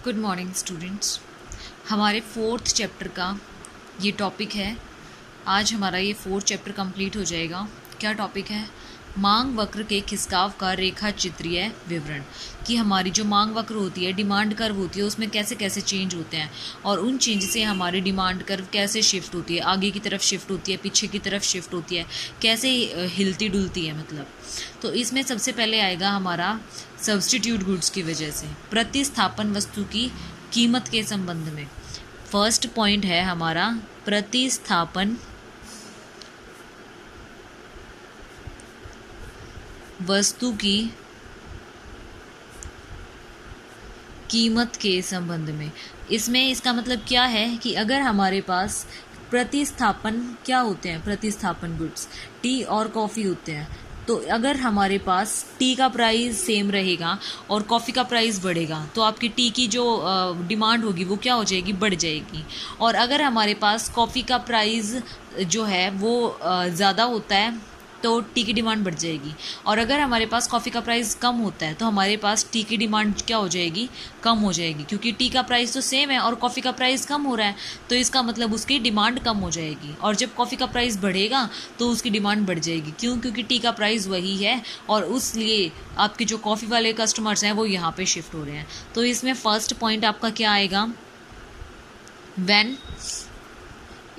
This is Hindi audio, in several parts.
Good morning students. हमारे फोर्थ चैप्टर का ये टॉपिक है। आज हमारा ये फोर्थ चैप्टर कंप्लीट हो जाएगा। क्या टॉपिक है? मांग वक्र के खिसकाव का रेखा चित्रीय विवरण। कि हमारी जो मांग वक्र होती है, डिमांड कर्व होती है, उसमें कैसे कैसे चेंज होते हैं और उन चेंज से हमारी डिमांड कर्व कैसे शिफ्ट होती है, आगे की तरफ शिफ्ट होती है, पीछे की तरफ शिफ्ट होती है, कैसे हिलती डुलती है मतलब। तो इसमें सबसे पहले आएगा हमारा सब्स्टिट्यूट गुड्स की वजह से प्रतिस्थापन वस्तु की कीमत के संबंध में। फर्स्ट पॉइंट है हमारा प्रतिस्थापन वस्तु की कीमत के संबंध में। इसमें इसका मतलब क्या है कि अगर हमारे पास प्रतिस्थापन क्या होते हैं, प्रतिस्थापन गुड्स टी और कॉफ़ी होते हैं, तो अगर हमारे पास टी का प्राइस सेम रहेगा और कॉफ़ी का प्राइस बढ़ेगा तो आपकी टी की जो डिमांड होगी वो क्या हो जाएगी, बढ़ जाएगी। और अगर हमारे पास कॉफ़ी का प्राइस जो है वो ज़्यादा होता है तो टी की डिमांड बढ़ जाएगी। और अगर हमारे पास कॉफ़ी का प्राइस कम होता है तो हमारे पास टी की डिमांड क्या हो जाएगी, कम हो जाएगी। क्योंकि टी का प्राइस तो सेम है और कॉफ़ी का प्राइस कम हो रहा है, तो इसका मतलब उसकी डिमांड कम हो जाएगी। और जब कॉफ़ी का प्राइस बढ़ेगा तो उसकी डिमांड बढ़ जाएगी। क्यों? क्योंकि टी का प्राइस वही है और उसलिए आपके जो कॉफ़ी वाले कस्टमर्स हैं वो यहाँ पर शिफ्ट हो रहे हैं। तो इसमें फर्स्ट पॉइंट आपका क्या आएगा, when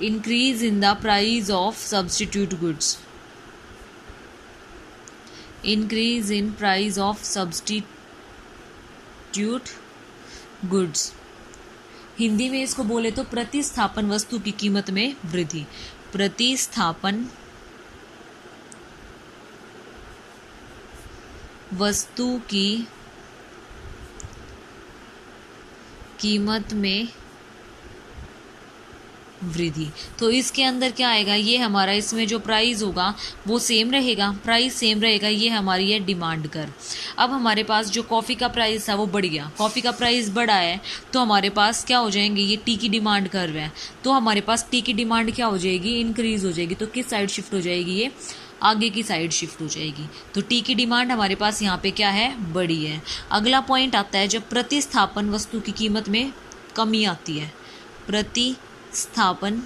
increase in the price of substitute goods, increase in price of substitute goods। Hindi में इसको बोले तो प्रतिस्थापन वस्तु की कीमत में वृद्धि। प्रतिस्थापन वस्तु की कीमत में वृद्धि। तो इसके अंदर क्या आएगा, ये हमारा इसमें जो प्राइस होगा वो सेम रहेगा, प्राइस सेम रहेगा, ये हमारी है डिमांड कर। अब हमारे पास जो कॉफ़ी का प्राइस था वो बढ़ गया, कॉफ़ी का प्राइस बढ़ा है तो हमारे पास क्या हो जाएंगे, ये टी की डिमांड कर्व है, तो हमारे पास टी की डिमांड क्या हो जाएगी, इंक्रीज़ हो जाएगी। तो किस साइड शिफ्ट हो जाएगी, ये आगे की साइड शिफ्ट हो जाएगी। तो टी की डिमांड हमारे पास यहाँ पे क्या है, बड़ी है। अगला पॉइंट आता है जब प्रतिस्थापन वस्तु की कीमत में कमी आती है। प्रतिस्थापन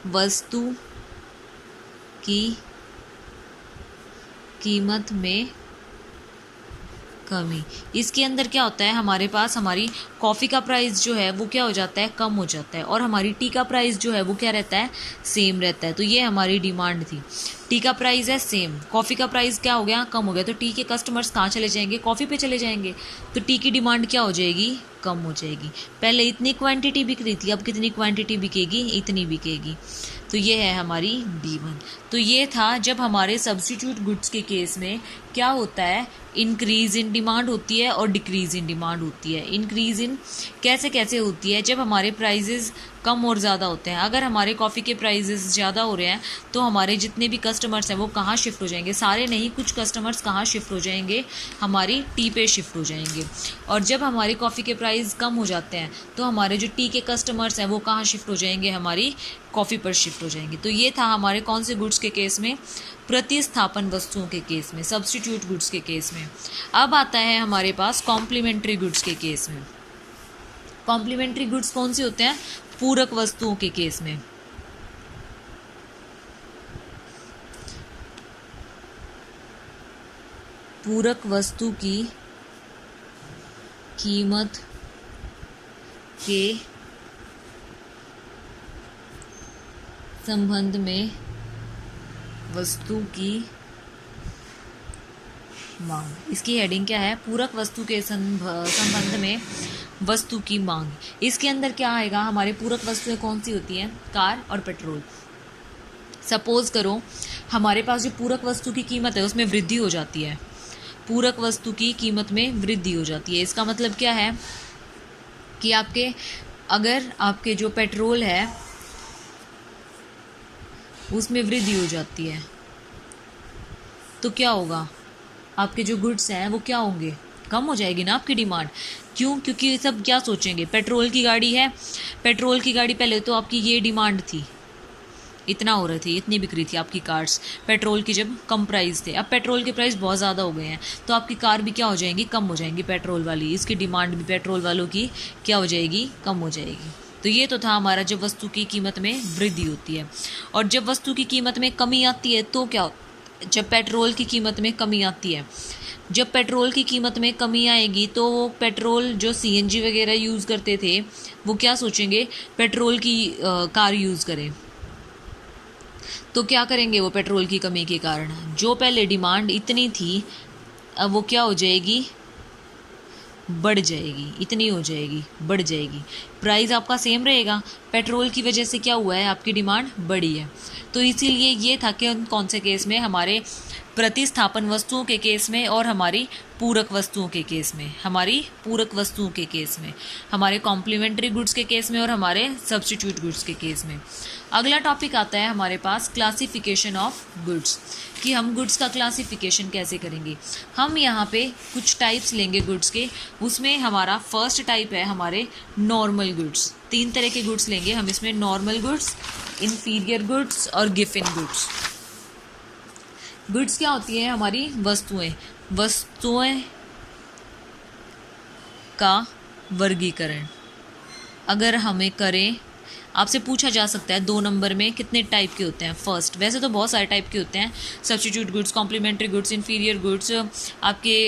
वस्तु की कीमत में कमी। इसके अंदर क्या होता है, हमारे पास हमारी कॉफ़ी का प्राइस जो है वो क्या हो जाता है, कम हो जाता है, और हमारी टी का प्राइस जो है वो क्या रहता है, सेम रहता है। तो ये हमारी डिमांड थी। टी का प्राइस है सेम, कॉफ़ी का प्राइस क्या हो गया, कम हो गया, तो टी के कस्टमर्स कहाँ चले जाएंगे, कॉफ़ी पे चले जाएंगे। तो टी की डिमांड क्या हो जाएगी, कम हो जाएगी। पहले इतनी क्वांटिटी बिक रही थी, अब कितनी क्वांटिटी बिकेगी, इतनी बिकेगी। तो ये है हमारी D1। तो ये था जब हमारे सब्स्टिट्यूट गुड्स के केस में क्या होता है, इंक्रीज़ इन डिमांड होती है और डिक्रीज़ इन डिमांड होती है। इंक्रीज़ इन कैसे कैसे होती है, जब हमारे प्राइजेज़ कम और ज़्यादा होते हैं। अगर हमारे कॉफ़ी के प्राइजेज़ ज़्यादा हो रहे हैं तो हमारे जितने भी कस्टमर्स हैं वो कहाँ शिफ्ट हो जाएंगे, सारे नहीं, कुछ कस्टमर्स कहाँ शिफ्ट हो जाएंगे, हमारी टी पे शिफ्ट हो जाएंगे। और जब हमारी कॉफ़ी के प्राइस कम हो जाते हैं तो हमारे जो टी के कस्टमर्स हैं वो कहाँ शिफ्ट हो जाएंगे, हमारी कॉफ़ी पर शिफ्ट हो जाएंगे। तो ये था हमारे कौन से गुड्स के केस में, प्रतिस्थापन वस्तुओं के केस में, सब्स्टिट्यूट गुड्स के केस में। अब आता है हमारे पास कॉम्प्लीमेंट्री गुड्स के केस में। कॉम्प्लीमेंट्री गुड्स कौन से होते हैं, पूरक वस्तुओं के केस में। पूरक वस्तु की कीमत के संबंध में वस्तु की मांग। इसकी हेडिंग क्या है, पूरक वस्तु के संबंध में वस्तु की मांग। इसके अंदर क्या आएगा, हमारे पूरक वस्तुएं कौन सी होती हैं, कार और पेट्रोल। सपोज करो हमारे पास जो पूरक वस्तु की कीमत है उसमें वृद्धि हो जाती है, पूरक वस्तु की कीमत में वृद्धि हो जाती है। इसका मतलब क्या है कि अगर आपके जो पेट्रोल है उसमें वृद्धि हो जाती है तो क्या होगा, आपके जो गुड्स हैं वो क्या होंगे, कम हो जाएगी ना आपकी डिमांड। क्यों? क्योंकि सब क्या सोचेंगे, पेट्रोल की गाड़ी है, पेट्रोल की गाड़ी पहले तो आपकी ये डिमांड थी, इतना हो रहे थे, इतनी बिक्री थी आपकी कार्स पेट्रोल की जब कम प्राइस थे। अब पेट्रोल के प्राइस बहुत ज़्यादा हो गए हैं, तो आपकी कार भी क्या हो जाएंगी, कम हो जाएंगी पेट्रोल वाली, इसकी डिमांड भी पेट्रोल वालों की क्या हो जाएगी, कम हो जाएगी। तो ये तो था हमारा जब वस्तु की कीमत में वृद्धि होती है। और जब वस्तु की कीमत में कमी आती है तो क्या, जब पेट्रोल की कीमत में कमी आती है, जब पेट्रोल की कीमत में कमी आएगी तो वो पेट्रोल जो सीएनजी वगैरह यूज़ करते थे वो क्या सोचेंगे, पेट्रोल की कार यूज़ करें। तो क्या करेंगे वो, पेट्रोल की कमी के कारण जो पहले डिमांड इतनी थी अब वो क्या हो जाएगी, बढ़ जाएगी, इतनी हो जाएगी, बढ़ जाएगी। प्राइस आपका सेम रहेगा, पेट्रोल की वजह से क्या हुआ है, आपकी डिमांड बढ़ी है। तो इसीलिए ये था कि कौन से केस में, हमारे प्रतिस्थापन वस्तुओं के केस में और हमारी पूरक वस्तुओं के केस में, हमारी पूरक वस्तुओं के केस में, हमारे कॉम्प्लीमेंट्री गुड्स के केस में और हमारे सब्स्टिट्यूट गुड्स के केस में। अगला टॉपिक आता है हमारे पास क्लासिफिकेशन ऑफ गुड्स, कि हम गुड्स का क्लासिफिकेशन कैसे करेंगे। हम यहाँ पे कुछ टाइप्स लेंगे गुड्स के, उसमें हमारा फर्स्ट टाइप है हमारे नॉर्मल गुड्स। 3 तरह के गुड्स लेंगे हम इसमें, नॉर्मल गुड्स, इन्फीरियर गुड्स और गिफिन गुड्स। गुड्स क्या होती है, हमारी वस्तुएं, वस्तुएं का वर्गीकरण अगर हमें करें, आपसे पूछा जा सकता है 2 नंबर में कितने टाइप के होते हैं। फर्स्ट, वैसे तो बहुत सारे टाइप के होते हैं, substitute goods, complementary goods, inferior goods, आपके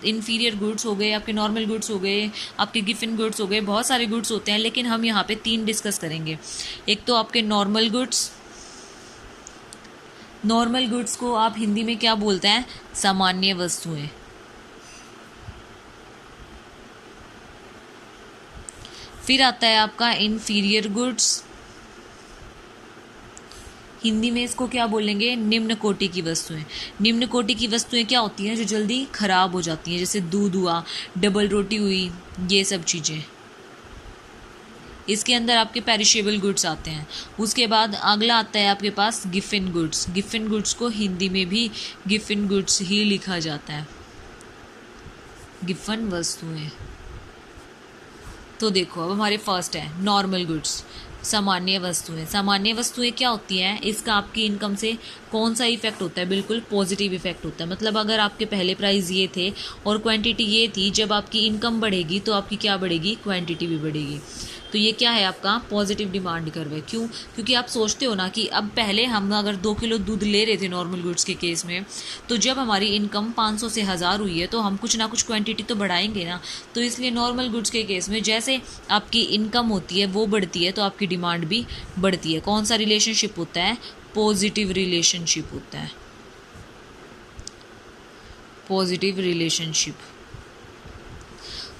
इन्फीरियर गुड्स हो गए, आपके नॉर्मल गुड्स हो गए, आपके गिफिन गुड्स हो गए, बहुत सारे गुड्स होते हैं। लेकिन हम यहाँ पे 3 डिस्कस करेंगे। एक तो आपके नॉर्मल गुड्स, नॉर्मल गुड्स को आप हिंदी में क्या बोलते हैं, सामान्य वस्तुएं। फिर आता है आपका इन्फीरियर गुड्स, हिंदी में इसको क्या बोलेंगे, निम्न कोटि की वस्तुएं। निम्न कोटि की वस्तुएं क्या होती हैं, जो जल्दी खराब हो जाती हैं, जैसे दूध हुआ, डबल रोटी हुई, ये सब चीज़ें। इसके अंदर आपके पेरिशेबल गुड्स आते हैं। उसके बाद अगला आता है आपके पास गिफिन गुड्स। गिफिन गुड्स को हिंदी में भी गिफिन गुड्स ही लिखा जाता है, गिफिन वस्तुएं। तो देखो अब हमारे फर्स्ट है नॉर्मल गुड्स, सामान्य वस्तुएं। सामान्य वस्तुएं क्या होती हैं, इसका आपकी इनकम से कौन सा इफेक्ट होता है, बिल्कुल पॉजिटिव इफेक्ट होता है। मतलब अगर आपके पहले प्राइस ये थे और क्वांटिटी ये थी, जब आपकी इनकम बढ़ेगी तो आपकी क्या बढ़ेगी, क्वांटिटी भी बढ़ेगी। तो ये क्या है, आपका पॉजिटिव डिमांड कर्व है। क्यों, क्योंकि आप सोचते हो ना कि अब पहले हम अगर 2 किलो दूध ले रहे थे नॉर्मल गुड्स के केस में, तो जब हमारी इनकम 500 से 1000 हुई है तो हम कुछ ना कुछ क्वांटिटी तो बढ़ाएंगे ना। तो इसलिए नॉर्मल गुड्स के केस में जैसे आपकी इनकम होती है वो बढ़ती है तो आपकी डिमांड भी बढ़ती है। कौन सा रिलेशनशिप होता है, पॉजिटिव रिलेशनशिप होता है, पॉजिटिव रिलेशनशिप।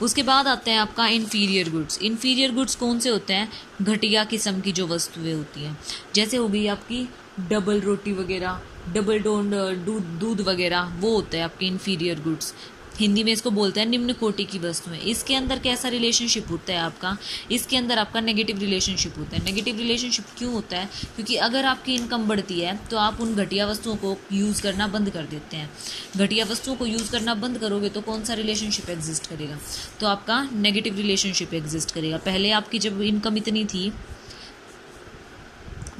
उसके बाद आता है आपका इन्फीरियर गुड्स। इन्फीरियर गुड्स कौन से होते हैं, घटिया किस्म की जो वस्तुएं होती हैं, जैसे हो गई आपकी डबल रोटी वगैरह, डबल दूध वगैरह, वो होता है आपके इन्फीरियर गुड्स। हिंदी में इसको बोलते हैं निम्न कोटि की वस्तुएं। इसके अंदर कैसा रिलेशनशिप होता है आपका, इसके अंदर आपका नेगेटिव रिलेशनशिप होता है। नेगेटिव रिलेशनशिप क्यों होता है, क्योंकि अगर आपकी इनकम बढ़ती है तो आप उन घटिया वस्तुओं को यूज़ करना बंद कर देते हैं। घटिया वस्तुओं को यूज़ करना बंद करोगे तो कौन सा रिलेशनशिप एग्जिस्ट करेगा, तो आपका नेगेटिव रिलेशनशिप एग्जिस्ट करेगा। पहले आपकी जब इनकम इतनी थी,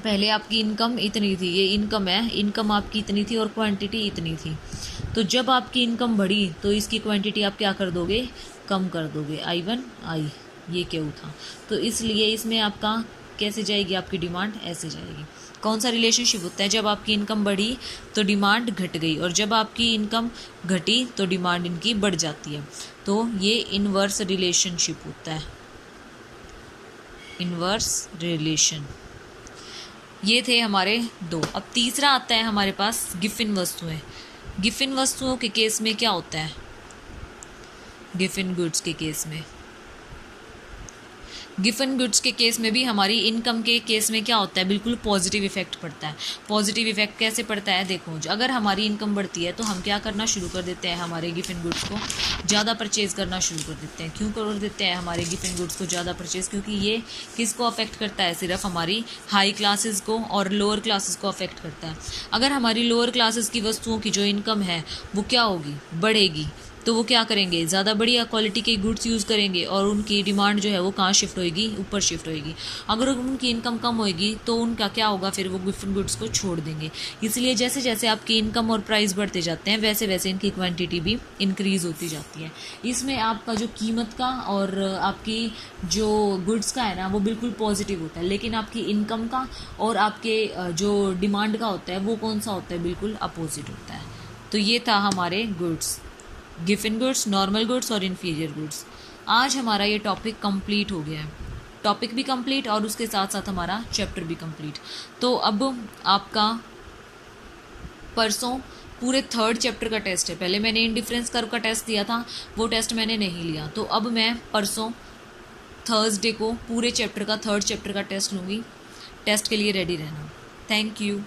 पहले आपकी इनकम इतनी थी, ये इनकम है, इनकम आपकी इतनी थी और क्वांटिटी इतनी थी। तो जब आपकी इनकम बढ़ी तो इसकी क्वांटिटी आप क्या कर दोगे, कम कर दोगे। I1 I ये क्यों था, तो इसलिए इसमें आपका कैसे जाएगी, आपकी डिमांड ऐसे जाएगी। कौन सा रिलेशनशिप होता है, जब आपकी इनकम बढ़ी तो डिमांड घट गई और जब आपकी इनकम घटी तो डिमांड इनकी बढ़ जाती है। तो ये इनवर्स रिलेशनशिप होता है, इनवर्स रिलेशन। ये थे हमारे 2। अब तीसरा आता है हमारे पास गिफिन वस्तुएं। गिफिन वस्तुओं के केस में क्या होता है, गिफिन गुड्स के केस में, गिफिन गुड्स के केस में भी हमारी इनकम के केस में क्या होता है, बिल्कुल पॉजिटिव इफेक्ट पड़ता है। पॉजिटिव इफेक्ट कैसे पड़ता है, देखो अगर हमारी इनकम बढ़ती है तो हम क्या करना शुरू कर देते हैं, हमारे गिफिन गुड्स को ज़्यादा परचेज करना शुरू कर देते हैं। क्यों कर देते हैं हमारे गिफिन गुड्स को ज़्यादा परचेज, क्योंकि ये किसको अफेक्ट करता है, सिर्फ हमारी हाई क्लासेस को और लोअर क्लासेस को अफेक्ट करता है। अगर हमारी लोअर क्लासेस की वस्तुओं की जो इनकम है वो क्या होगी, बढ़ेगी, तो वो क्या करेंगे, ज़्यादा बढ़िया क्वालिटी के गुड्स यूज़ करेंगे और उनकी डिमांड जो है वो कहाँ शिफ्ट होएगी, ऊपर शिफ्ट होएगी। अगर उनकी इनकम कम होएगी तो उनका क्या होगा, फिर वो गिफ्ट गुड्स को छोड़ देंगे। इसलिए जैसे जैसे आपकी इनकम और प्राइस बढ़ते जाते हैं वैसे वैसे इनकी क्वांटिटी भी इंक्रीज़ होती जाती है। इसमें आपका जो कीमत का और आपकी जो गुड्स का है ना वो बिल्कुल पॉजिटिव होता है, लेकिन आपकी इनकम का और आपके जो डिमांड का होता है वो कौन सा होता है, बिल्कुल अपोजिट होता है। तो ये था हमारे goods, given goods, normal goods और इन्फीरियर गुड्स। आज हमारा ये टॉपिक कंप्लीट हो गया है, टॉपिक भी कंप्लीट और उसके साथ साथ हमारा चैप्टर भी कंप्लीट। तो अब आपका परसों पूरे 3rd चैप्टर का टेस्ट है। पहले मैंने इंडिफरेंस कर्व का टेस्ट दिया था, वो टेस्ट मैंने नहीं लिया, तो अब मैं परसों थर्सडे को पूरे चैप्टर का 3rd चैप्टर का टेस्ट लूँगी। टेस्ट के लिए रेडी रहना। Thank you.